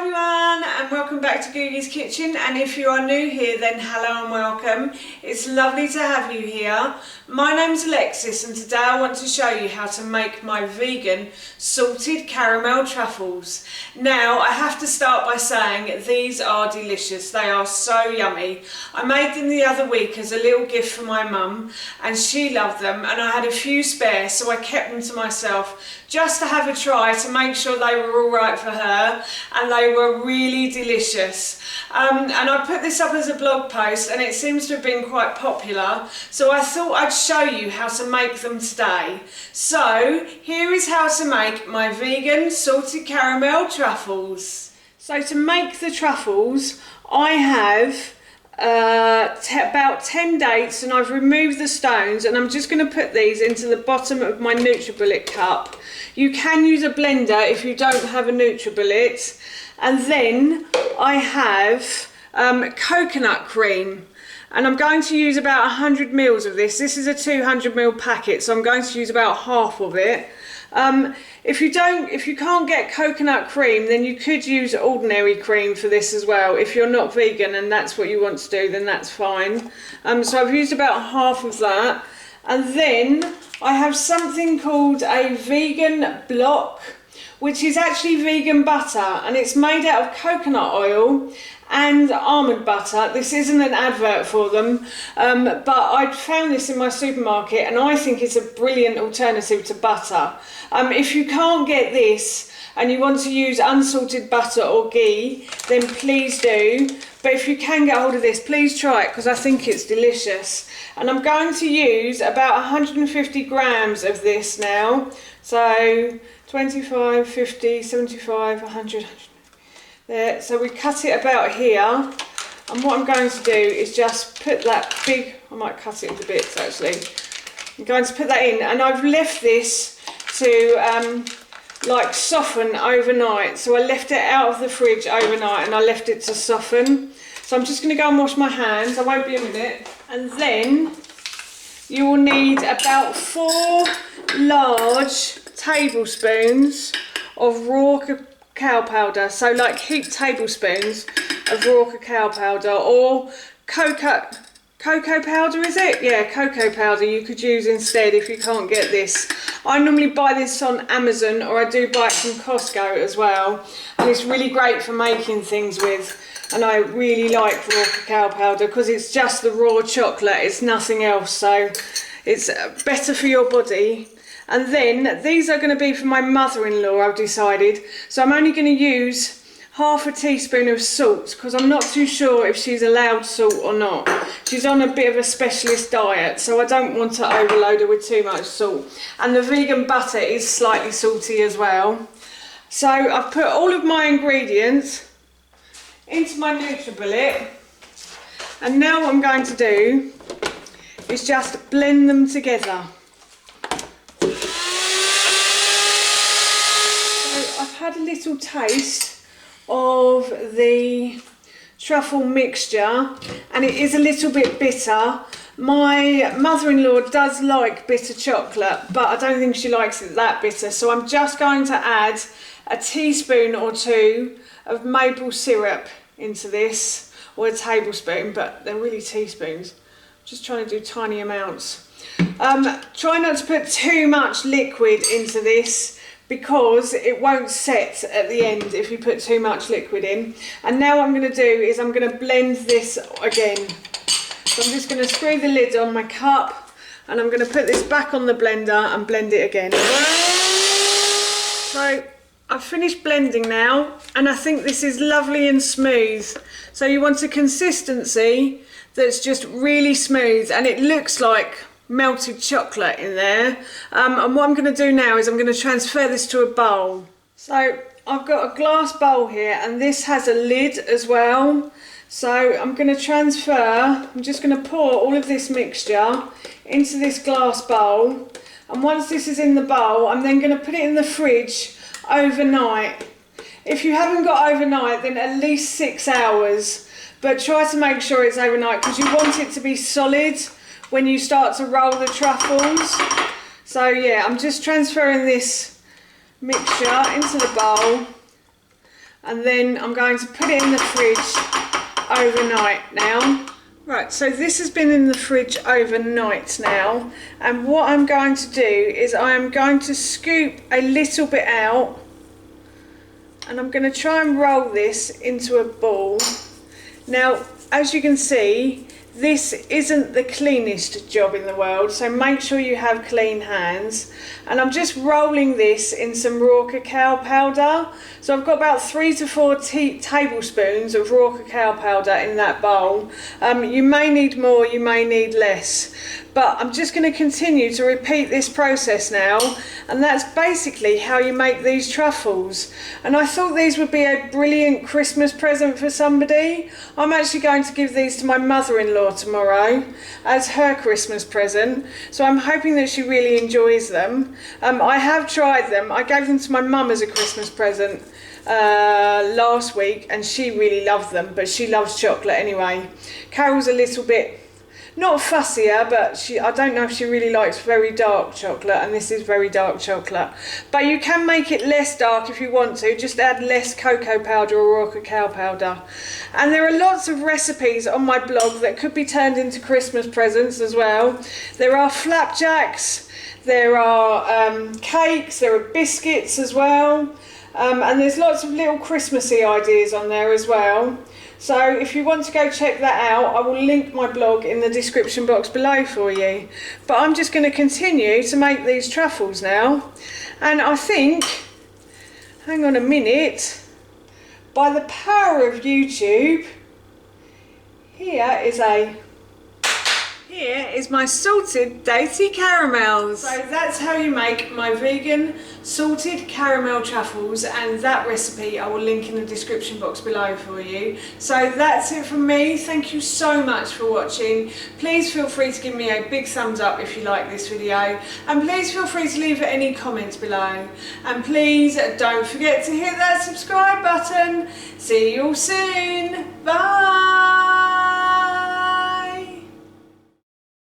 everyone, and welcome back to Googie's Kitchen. And if you are new here, then hello and welcome. It's lovely to have you here. My name's Alexis, and today I want to show you how to make my vegan salted caramel truffles. Now, I have to start by saying these are delicious. They are so yummy. I made them the other week as a little gift for my mum, and she loved them, and I had a few spare, so I kept them to myself just to have a try to make sure they were all right for her, and they were really delicious. And I put this up as a blog post, and it seems to have been quite popular, so I thought I'd show you how to make them today. So here is how to make my vegan salted caramel truffles. So to make the truffles, I have about 10 dates, and I've removed the stones, and I'm just going to put these into the bottom of my NutriBullet cup. You can use a blender if you don't have a NutriBullet. And then I have coconut cream, and I'm going to use about 100 mils of this. This is a 200 ml packet, so I'm going to use about half of it. If you can't get coconut cream, then you could use ordinary cream for this as well. If you're not vegan and that's what you want to do, then that's fine. So I've used about half of that. And then I have something called a vegan block, which is actually vegan butter, and it's made out of coconut oil and almond butter. This isn't an advert for them, but I found this in my supermarket, and I think it's a brilliant alternative to butter. If you can't get this and you want to use unsalted butter or ghee, then please do. But if you can get hold of this, please try it, because I think it's delicious. And I'm going to use about 150 grams of this now. So 25, 50, 75, 100. There. So we cut it about here, and what I'm going to do is just put that big, I might cut it into bits actually. I'm going to put that in, and I've left this to like soften overnight. So I left it out of the fridge overnight, and I left it to soften. So I'm just going to go and wash my hands. I won't be a minute. And then you will need about 4 large tablespoons of raw cacao powder. So like heaped tablespoons of raw cacao powder, or cocoa powder, is it? Yeah, cocoa powder you could use instead if you can't get this. I normally buy this on Amazon, or I do buy it from Costco as well, and it's really great for making things with. And I really like raw cacao powder because it's just the raw chocolate, it's nothing else, so it's better for your body. And then these are going to be for my mother-in-law, I've decided. So I'm only going to use half a teaspoon of salt, because I'm not too sure if she's allowed salt or not. She's on a bit of a specialist diet, so I don't want to overload her with too much salt. And the vegan butter is slightly salty as well. So I've put all of my ingredients into my NutriBullet, and now what I'm going to do is just blend them together. So I've had a little taste of the truffle mixture, and it is a little bit bitter. My mother-in-law does like bitter chocolate, but I don't think she likes it that bitter, so I'm just going to add a teaspoon or 2 of maple syrup into this, or a tablespoon, but they're really teaspoons. I'm just trying to do tiny amounts. Try not to put too much liquid into this, because it won't set at the end if you put too much liquid in. And now what I'm going to do is I'm going to blend this again. So I'm just going to screw the lid on my cup, and I'm going to put this back on the blender and blend it again. So I've finished blending now, and I think this is lovely and smooth. So you want a consistency that's just really smooth, and it looks like melted chocolate in there. And what I'm going to do now is I'm going to transfer this to a bowl. So I've got a glass bowl here, and this has a lid as well. So I'm going to transfer, I'm just going to pour all of this mixture into this glass bowl, and once this is in the bowl, I'm then going to put it in the fridge overnight. If you haven't got overnight, then at least 6 hours, but try to make sure it's overnight, because you want it to be solid when you start to roll the truffles. So yeah, I'm just transferring this mixture into the bowl, and then I'm going to put it in the fridge overnight now. Right, so this has been in the fridge overnight now, and what I'm going to do is I am going to scoop a little bit out, and I'm going to try and roll this into a ball. Now, as you can see, this isn't the cleanest job in the world, so make sure you have clean hands. And I'm just rolling this in some raw cacao powder. So I've got about 3 to 4 tablespoons of raw cacao powder in that bowl. You may need more, you may need less. But I'm just going to continue to repeat this process now, and that's basically how you make these truffles. And I thought these would be a brilliant Christmas present for somebody. I'm actually going to give these to my mother-in-law tomorrow as her Christmas present, so I'm hoping that she really enjoys them. I have tried them. I gave them to my mum as a Christmas present last week, and she really loved them, but she loves chocolate anyway. Carol's a little bit not fussier, but I don't know if she really likes very dark chocolate, and this is very dark chocolate. But you can make it less dark if you want to, just add less cocoa powder or raw cacao powder. And there are lots of recipes on my blog that could be turned into Christmas presents as well. There are flapjacks, there are cakes, there are biscuits as well, and there's lots of little Christmassy ideas on there as well. So if you want to go check that out, I will link my blog in the description box below for you. But I'm just going to continue to make these truffles now. And I think, hang on a minute, by the power of YouTube, here is my salted dainty caramels. So that's how you make my vegan salted caramel truffles, and that recipe I will link in the description box below for you. So that's it from me. Thank you so much for watching. Please feel free to give me a big thumbs up if you like this video, and please feel free to leave any comments below, and please don't forget to hit that subscribe button. See you all soon. Bye.